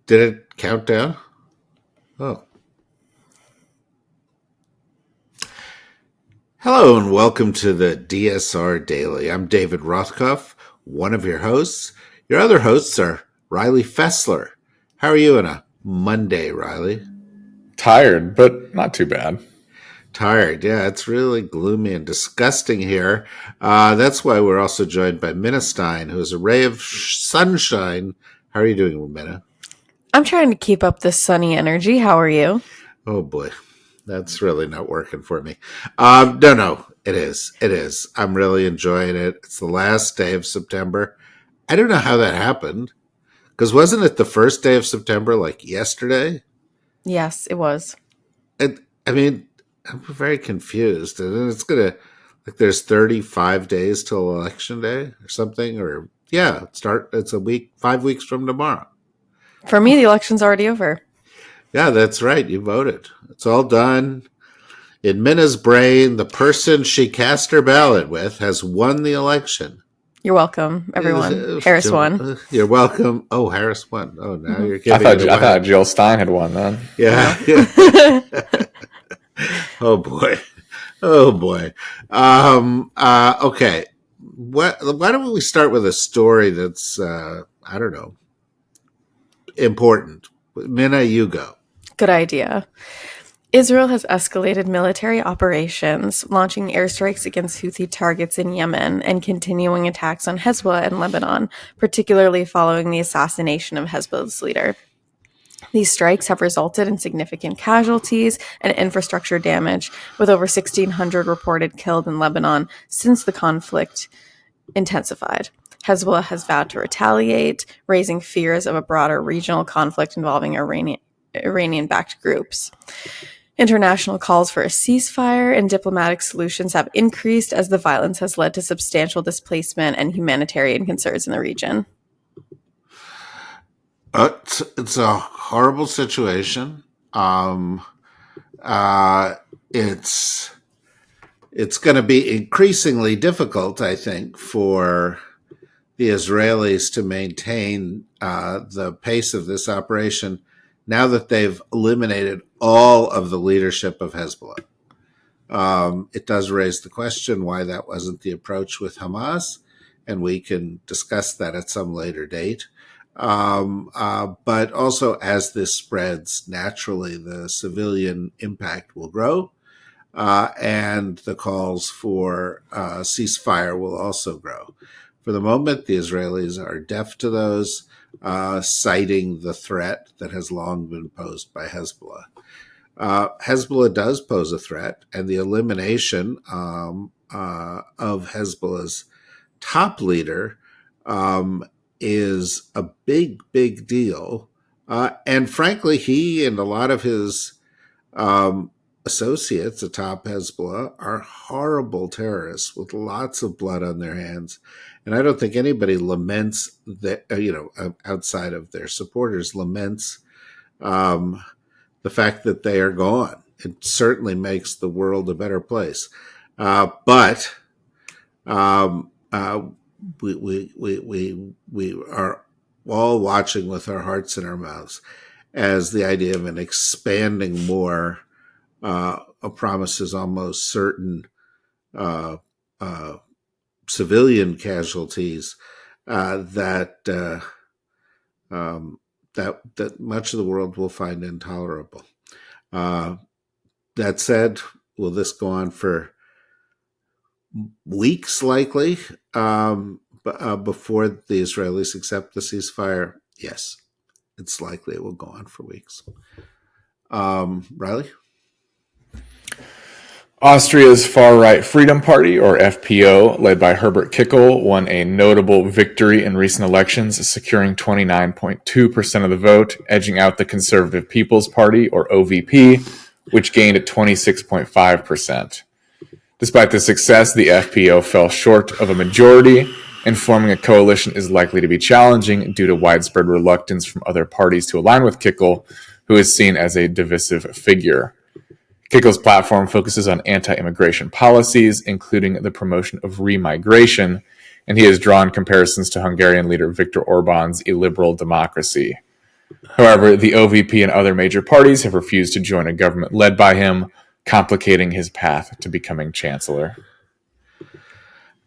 Did it count down? Oh. Hello and welcome to the DSR Daily. I'm David Rothkopf, one of your hosts. Your other hosts are Riley Fessler. How are you on a Monday, Riley? Tired, but not too bad. Tired. Yeah, it's really gloomy and disgusting here. That's why we're also joined by Minna Stein, who is a ray of sunshine. How are you doing, Minna? I'm trying to keep up this sunny energy. How are you? Oh, boy. That's really not working for me. No, it is. It is. I'm really enjoying it. It's the last day of September. I don't know how that happened. Because wasn't it the first day of September, like yesterday? Yes, it was. I mean, I'm very confused. And then it's going to, like, there's 35 days till Election Day or something. Or, yeah, it's a week, 5 weeks from tomorrow. For me, the election's already over. Yeah, that's right. You voted. It's all done. In Minna's brain, the person she cast her ballot with has won the election. You're welcome, everyone. Harris won. You're welcome. Oh, Harris won. Oh, now you're I giving thought it away. I thought Jill Stein had won then. Yeah. Oh boy. Oh boy. Okay. Why don't we start with a story that's I don't know, important. Minna, you go. Good idea. Israel has escalated military operations, launching airstrikes against Houthi targets in Yemen and continuing attacks on Hezbollah in Lebanon, particularly following the assassination of Hezbollah's leader. These strikes have resulted in significant casualties and infrastructure damage, with over 1,600 reported killed in Lebanon since the conflict intensified. Hezbollah has vowed to retaliate, raising fears of a broader regional conflict involving Iranian-backed groups. International calls for a ceasefire and diplomatic solutions have increased as the violence has led to substantial displacement and humanitarian concerns in the region. It's a horrible situation. It's going to be increasingly difficult, I think, for the Israelis to maintain the pace of this operation now that they've eliminated all of the leadership of Hezbollah. It does raise the question why that wasn't the approach with Hamas, and we can discuss that at some later date. But also, as this spreads, naturally, the civilian impact will grow, and the calls for ceasefire will also grow. For the moment, the Israelis are deaf to those, citing the threat that has long been posed by Hezbollah. Hezbollah does pose a threat, and the elimination of Hezbollah's top leader is a big, big deal. And frankly, he and a lot of his associates atop Hezbollah are horrible terrorists with lots of blood on their hands. And I don't think anybody laments that, outside of their supporters, laments the fact that they are gone. It certainly makes the world a better place. But we are all watching with our hearts in our mouths as the idea of an expanding war promises almost certain civilian casualties that much of the world will find intolerable. That said, will this go on for weeks likely before the Israelis accept the ceasefire? Yes, it's likely it will go on for weeks. Riley? Austria's far-right Freedom Party, or FPO, led by Herbert Kickl, won a notable victory in recent elections, securing 29.2% of the vote, edging out the Conservative People's Party, or OVP, which gained at 26.5%. Despite the success, the FPO fell short of a majority, and forming a coalition is likely to be challenging due to widespread reluctance from other parties to align with Kickl, who is seen as a divisive figure. Kickl's platform focuses on anti-immigration policies, including the promotion of remigration, and he has drawn comparisons to Hungarian leader Viktor Orban's illiberal democracy. However, the OVP and other major parties have refused to join a government led by him, complicating his path to becoming chancellor.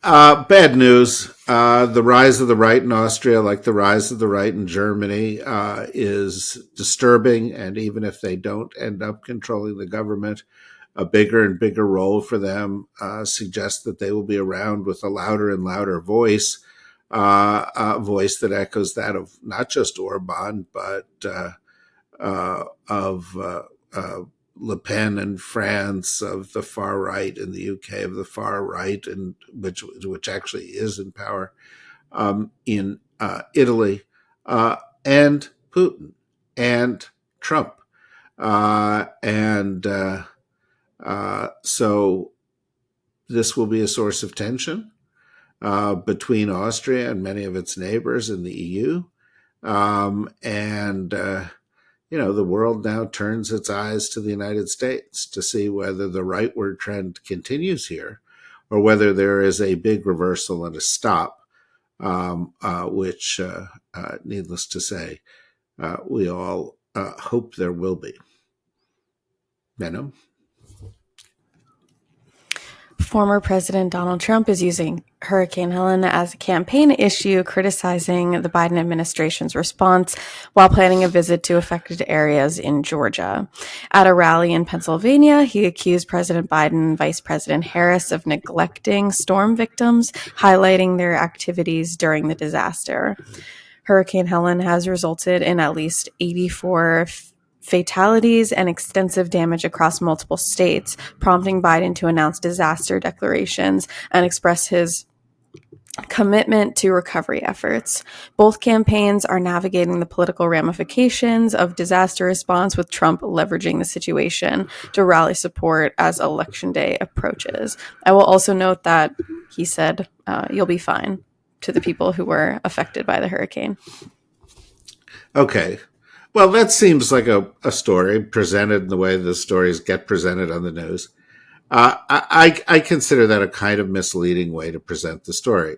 Bad news. The rise of the right in Austria, like the rise of the right in Germany, is disturbing. And even if they don't end up controlling the government, a bigger and bigger role for them suggests that they will be around with a louder and louder voice, a voice that echoes that of not just Orban, but of Le Pen in France, of the far right in the UK, of the far right, and which actually is in power in Italy, and Putin and Trump, and so this will be a source of tension between Austria and many of its neighbors in the EU, and the world now turns its eyes to the United States to see whether the rightward trend continues here or whether there is a big reversal and a stop, which, needless to say, we all hope there will be. Venom? Former President Donald Trump is using Hurricane Helene as a campaign issue, criticizing the Biden administration's response while planning a visit to affected areas in Georgia. At a rally in Pennsylvania, he accused President Biden and Vice President Harris of neglecting storm victims, highlighting their activities during the disaster. Hurricane Helene has resulted in at least 84 fatalities and extensive damage across multiple states, prompting Biden to announce disaster declarations and express his commitment to recovery efforts. Both campaigns are navigating the political ramifications of disaster response, with Trump leveraging the situation to rally support as Election Day approaches. I will also note that he said, "You'll be fine," to the people who were affected by the hurricane. Okay. Well, that seems like a story presented in the way the stories get presented on the news. I consider that a kind of misleading way to present the story.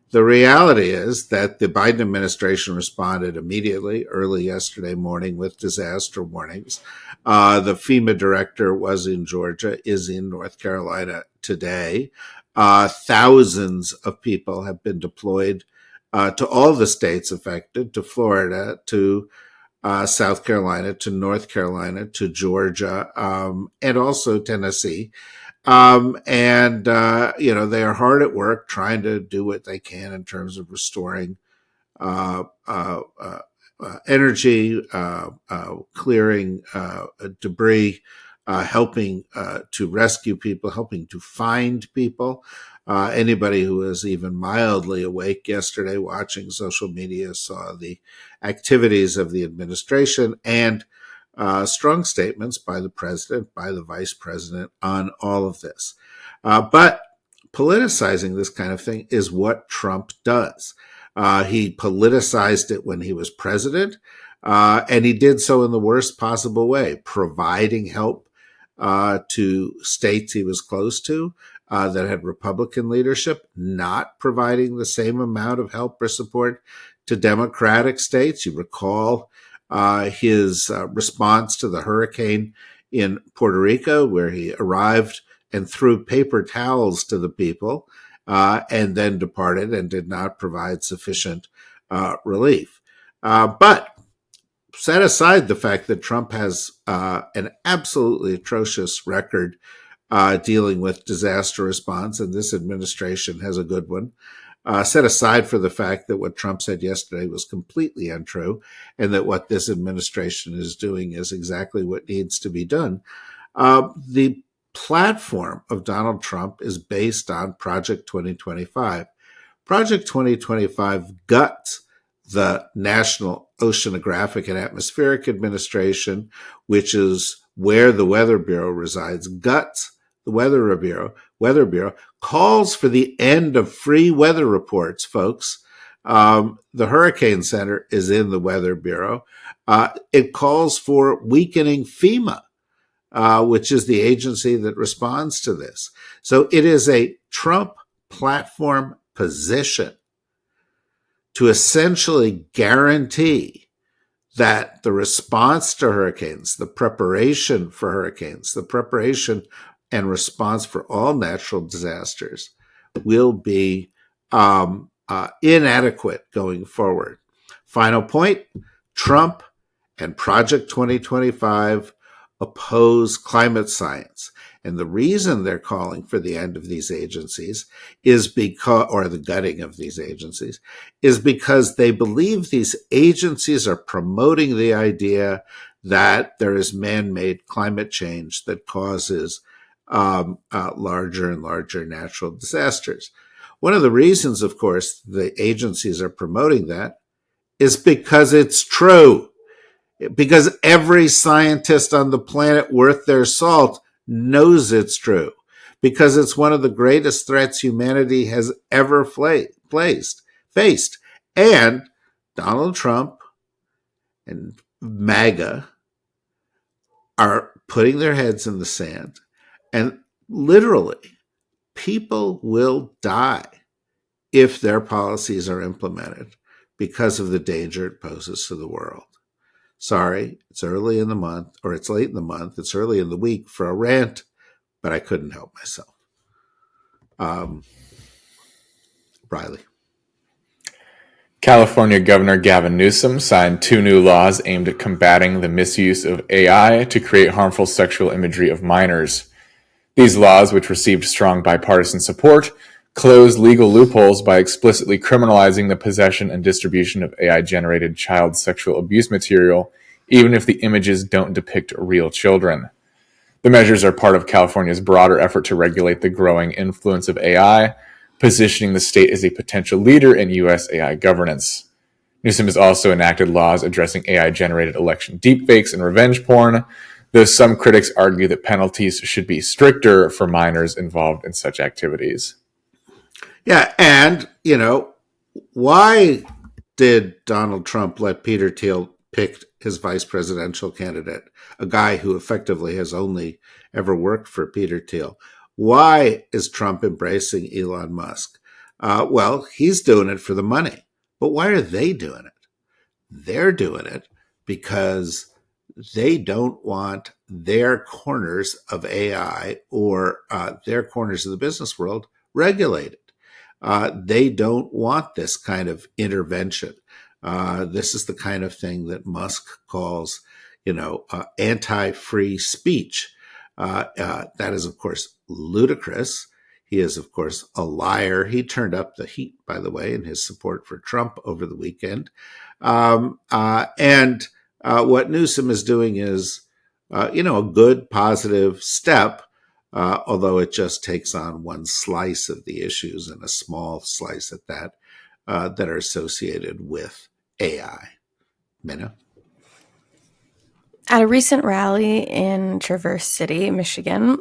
The reality is that the Biden administration responded immediately early yesterday morning with disaster warnings. The FEMA director was in Georgia, is in North Carolina today. Thousands of people have been deployed to all the states affected, to Florida, to South Carolina, to North Carolina, to Georgia, and also Tennessee. They are hard at work trying to do what they can in terms of restoring energy, clearing debris, helping to rescue people, helping to find people. Anybody who was even mildly awake yesterday watching social media saw the activities of the administration and strong statements by the president, by the vice president on all of this. But politicizing this kind of thing is what Trump does. He politicized it when he was president, and he did so in the worst possible way, providing help to states he was close to that had Republican leadership, not providing the same amount of help or support to Democratic states. You recall his response to the hurricane in Puerto Rico, where he arrived and threw paper towels to the people and then departed and did not provide sufficient relief. But set aside the fact that Trump has an absolutely atrocious record dealing with disaster response, and this administration has a good one. Set aside for the fact that what Trump said yesterday was completely untrue, and that what this administration is doing is exactly what needs to be done. The platform of Donald Trump is based on Project 2025. Project 2025 guts the National Oceanographic and Atmospheric Administration, which is where the Weather Bureau resides, guts the Weather Bureau, calls for the end of free weather reports, folks. The Hurricane Center is in the Weather Bureau. It calls for weakening FEMA, which is the agency that responds to this. So it is a Trump platform position to essentially guarantee that the response to hurricanes, the preparation for hurricanes, the preparation and response for all natural disasters will be inadequate going forward. Final point, Trump and Project 2025 oppose climate science. And the reason they're calling for the end of these agencies is because, or the gutting of these agencies, is because they believe these agencies are promoting the idea that there is man-made climate change that causes larger and larger natural disasters. One of the reasons, of course, the agencies are promoting that is because it's true. Because every scientist on the planet worth their salt knows it's true. Because it's one of the greatest threats humanity has ever faced. And Donald Trump and MAGA are putting their heads in the sand. And literally, people will die if their policies are implemented because of the danger it poses to the world. Sorry, it's early in the month, or it's late in the month, it's early in the week for a rant, but I couldn't help myself. Riley. California Governor Gavin Newsom signed 2 new laws aimed at combating the misuse of AI to create harmful sexual imagery of minors. These laws, which received strong bipartisan support, close legal loopholes by explicitly criminalizing the possession and distribution of AI-generated child sexual abuse material, even if the images don't depict real children. The measures are part of California's broader effort to regulate the growing influence of AI, positioning the state as a potential leader in U.S. AI governance. Newsom has also enacted laws addressing AI-generated election deepfakes and revenge porn, though some critics argue that penalties should be stricter for minors involved in such activities. Yeah, and, why did Donald Trump let Peter Thiel pick his vice presidential candidate, a guy who effectively has only ever worked for Peter Thiel? Why is Trump embracing Elon Musk? Well, he's doing it for the money. But why are they doing it? They're doing it because they don't want their corners of AI or their corners of the business world regulated. They don't want this kind of intervention. This is the kind of thing that Musk calls, anti-free speech. That is, of course, ludicrous. He is, of course, a liar. He turned up the heat, by the way, in his support for Trump over the weekend. And what Newsom is doing is, a good, positive step, although it just takes on one slice of the issues, and a small slice at that, that are associated with AI. Minna? At a recent rally in Traverse City, Michigan,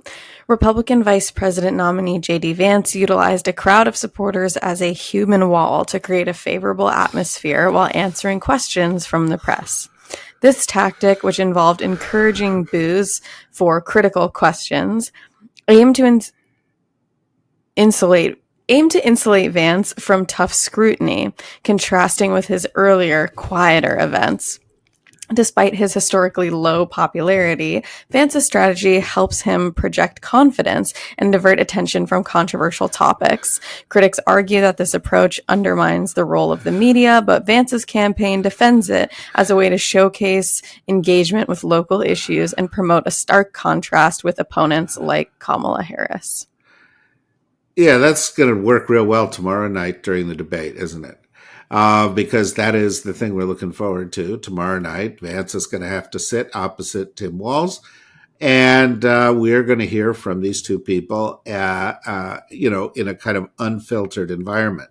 Republican Vice President nominee J.D. Vance utilized a crowd of supporters as a human wall to create a favorable atmosphere while answering questions from the press. This tactic, which involved encouraging boos for critical questions, aimed to insulate Vance from tough scrutiny, contrasting with his earlier, quieter events. Despite his historically low popularity, Vance's strategy helps him project confidence and divert attention from controversial topics. Critics argue that this approach undermines the role of the media, but Vance's campaign defends it as a way to showcase engagement with local issues and promote a stark contrast with opponents like Kamala Harris. Yeah, that's going to work real well tomorrow night during the debate, isn't it? Because that is the thing we're looking forward to. Tomorrow night, Vance is going to have to sit opposite Tim Walz, and we're going to hear from these two people, in a kind of unfiltered environment.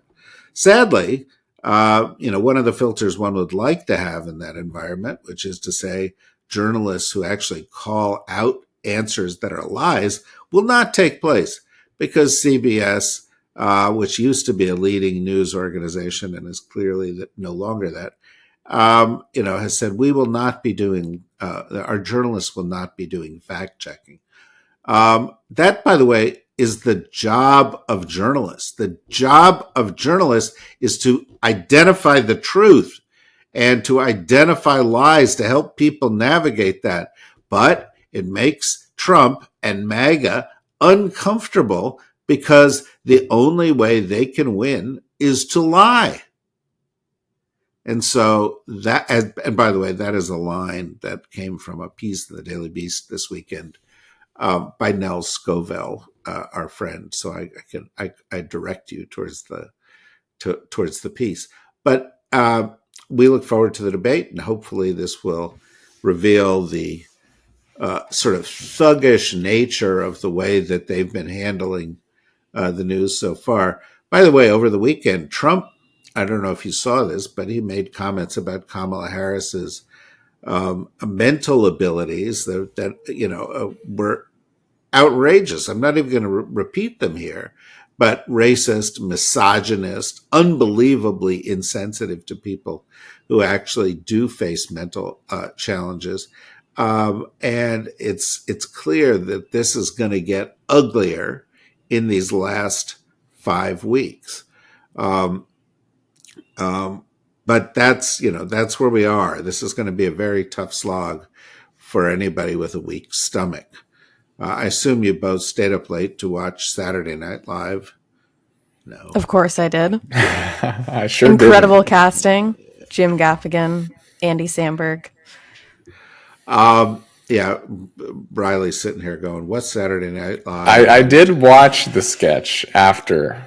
Sadly, one of the filters one would like to have in that environment, which is to say journalists who actually call out answers that are lies, will not take place because CBS, which used to be a leading news organization and is clearly no longer that, has said we will not be doing, our journalists will not be doing fact checking. That, by the way, is the job of journalists. The job of journalists is to identify the truth. and to identify lies to help people navigate that. But it makes Trump and MAGA uncomfortable because the only way they can win is to lie. And so that, and by the way, that is a line that came from a piece in the Daily Beast this weekend by Nell Scovell, our friend. So I direct you towards the piece. But we look forward to the debate, and hopefully this will reveal the sort of thuggish nature of the way that they've been handling the news so far. By the way, over the weekend, Trump, I don't know if you saw this, but he made comments about Kamala Harris's mental abilities that were outrageous. I'm not even going to repeat them here, but racist, misogynist, unbelievably insensitive to people who actually do face mental challenges. And it's clear that this is going to get uglier in these last 5 weeks. But that's where we are. This is going to be a very tough slog for anybody with a weak stomach. I assume you both stayed up late to watch Saturday Night Live. No. Of course I did. I sure Incredible didn't. casting. Jim Gaffigan, Andy Samberg. Yeah, Riley's sitting here going, what's Saturday Night Live? I did watch the sketch after,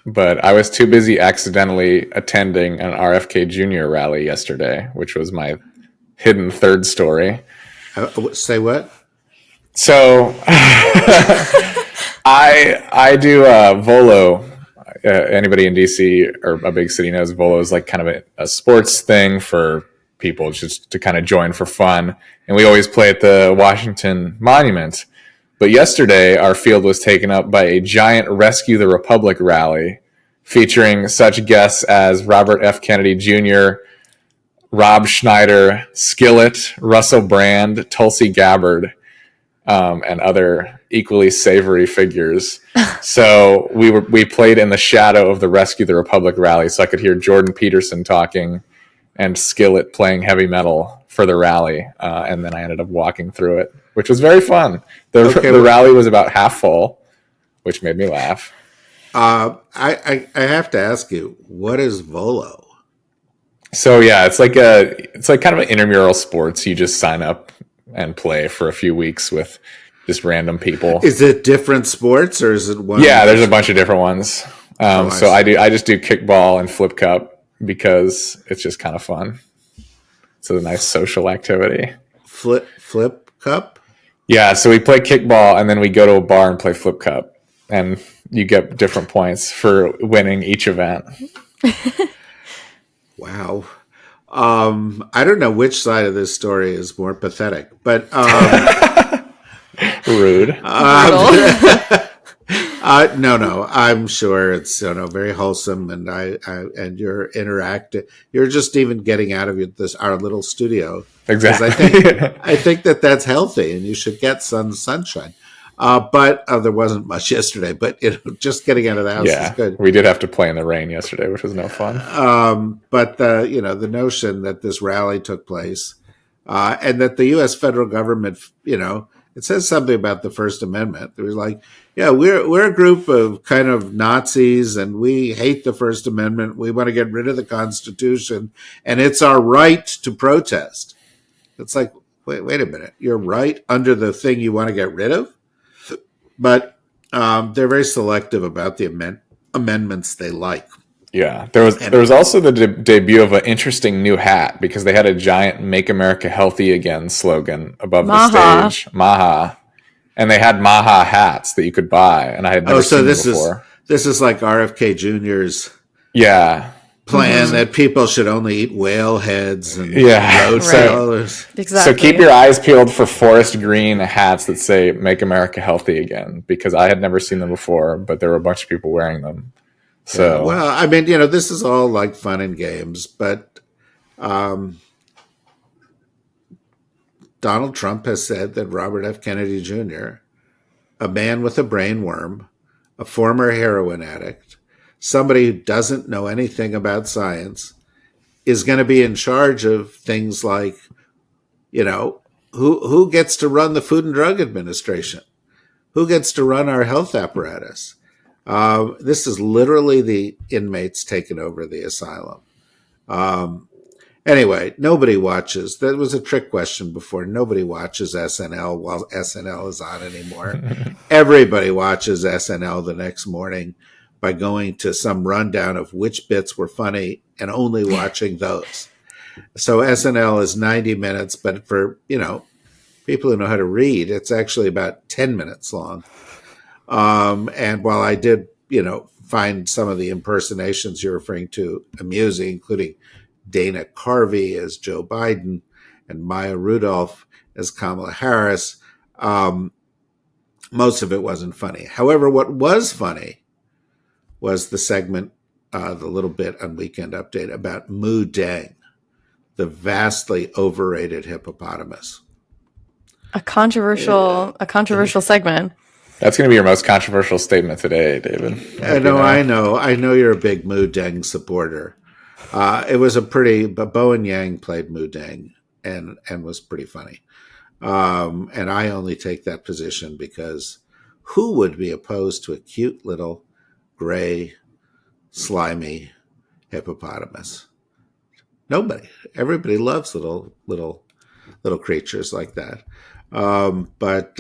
but I was too busy accidentally attending an RFK Jr. rally yesterday, which was my hidden third story. Say what? So I do Volo. Anybody in DC or a big city knows Volo is like kind of a sports thing for people just to kind of join for fun. And we always play at the Washington Monument. But yesterday, our field was taken up by a giant Rescue the Republic rally featuring such guests as Robert F. Kennedy Jr., Rob Schneider, Skillet, Russell Brand, Tulsi Gabbard, and other equally savory figures. So we played in the shadow of the Rescue the Republic rally, so I could hear Jordan Peterson talking and Skillet playing heavy metal for the rally, and then I ended up walking through it, which was very fun. The rally was about half full, which made me laugh. I have to ask you, what is Volo? So yeah, it's like kind of an intramural sports. You just sign up and play for a few weeks with just random people. Is it different sports or is it one? Yeah, there's a bunch of different ones. So I just do kickball and flip cup because it's just kind of fun. It's a nice social activity. Flip cup? Yeah, so we play kickball and then we go to a bar and play flip cup, and you get different points for winning each event. Wow. I don't know which side of this story is more pathetic, but rude. No. I'm sure it's very wholesome, and and you're interactive. You're just even getting out of our little studio. Exactly. I think that's healthy, and you should get sunshine. But there wasn't much yesterday. But just getting out of the house is good. We did have to play in the rain yesterday, which was no fun. But the notion that this rally took place, and that the U.S. federal government, it says something about the First Amendment. It was like, yeah, we're a group of kind of Nazis, and we hate the First Amendment. We want to get rid of the Constitution, and it's our right to protest. It's like, wait a minute, you're right under the thing you want to get rid of, but they're very selective about the amendments they like. Yeah, there was also the debut of an interesting new hat, because they had a giant "Make America Healthy Again" slogan above the stage, Maha, and they had Maha hats that you could buy, and I had never seen them before. This is like RFK Jr.'s plan that people should only eat whale heads and road sellers. Exactly. So keep your eyes peeled for forest green hats that say "Make America Healthy Again," because I had never seen them before, but there were a bunch of people wearing them. So well, I mean, this is all like fun and games, but Donald Trump has said that Robert F. Kennedy Jr., a man with a brain worm, a former heroin addict, somebody who doesn't know anything about science, is going to be in charge of things like, who gets to run the Food and Drug Administration? Who gets to run our health apparatus? This is literally the inmates taking over the asylum. Anyway, nobody watches. That was a trick question before. Nobody watches SNL while SNL is on anymore. Everybody watches SNL the next morning by going to some rundown of which bits were funny and only watching those. So SNL is 90 minutes, but for, people who know how to read, it's actually about 10 minutes long. And while I did, find some of the impersonations you're referring to amusing, including Dana Carvey as Joe Biden and Maya Rudolph as Kamala Harris, most of it wasn't funny. However, what was funny was the segment, the little bit on Weekend Update about Mu Deng, the vastly overrated hippopotamus. A controversial segment. That's going to be your most controversial statement today, David. I know you're a big Mu Deng supporter. It was but Bo and Yang played Mu Deng and was pretty funny. And I only take that position because who would be opposed to a cute little gray, slimy hippopotamus? Nobody. Everybody loves little creatures like that. But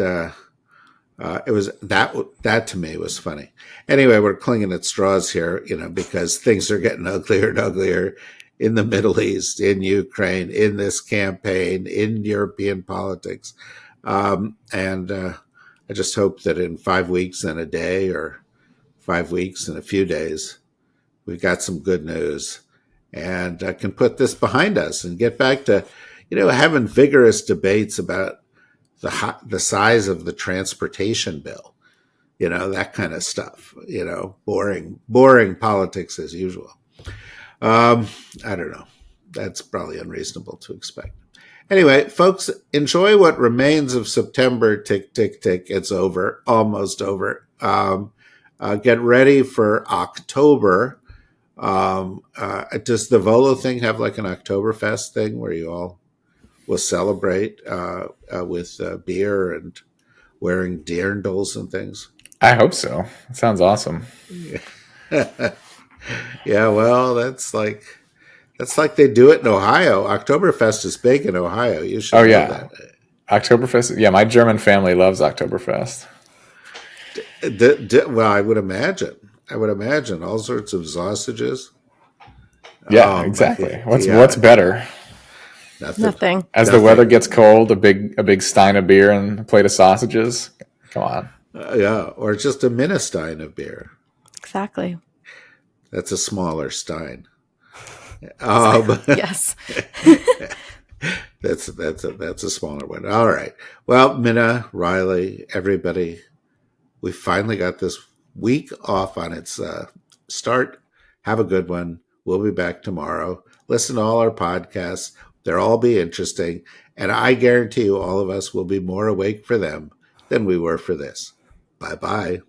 it was that to me was funny. Anyway, we're clinging at straws here, because things are getting uglier and uglier in the Middle East, in Ukraine, in this campaign, in European politics. And I just hope that in 5 weeks and a day, or 5 weeks and a few days, we've got some good news and can put this behind us and get back to, having vigorous debates about the size of the transportation bill, that kind of stuff, boring politics as usual. I don't know. That's probably unreasonable to expect. Anyway, folks, enjoy what remains of September. Tick, tick, tick. It's over, almost over. Get ready for October. Does the Volo thing have like an Oktoberfest thing where you all will celebrate with beer and wearing dirndls and things? I hope so. It sounds awesome. Yeah, well, that's like they do it in Ohio. Oktoberfest is big in Ohio. You should know that. Oktoberfest. Yeah, my German family loves Oktoberfest. Well, I would imagine all sorts of sausages. Yeah, exactly. What's better? Nothing. As the weather gets cold, a big stein of beer and a plate of sausages. Come on. Yeah, or just a Minestein of beer. Exactly. That's a smaller stein. Yes. That's a smaller one. All right. Well, Minna, Riley, everybody, we finally got this week off on its start. Have a good one. We'll be back tomorrow. Listen to all our podcasts. They'll all be interesting. And I guarantee you all of us will be more awake for them than we were for this. Bye-bye.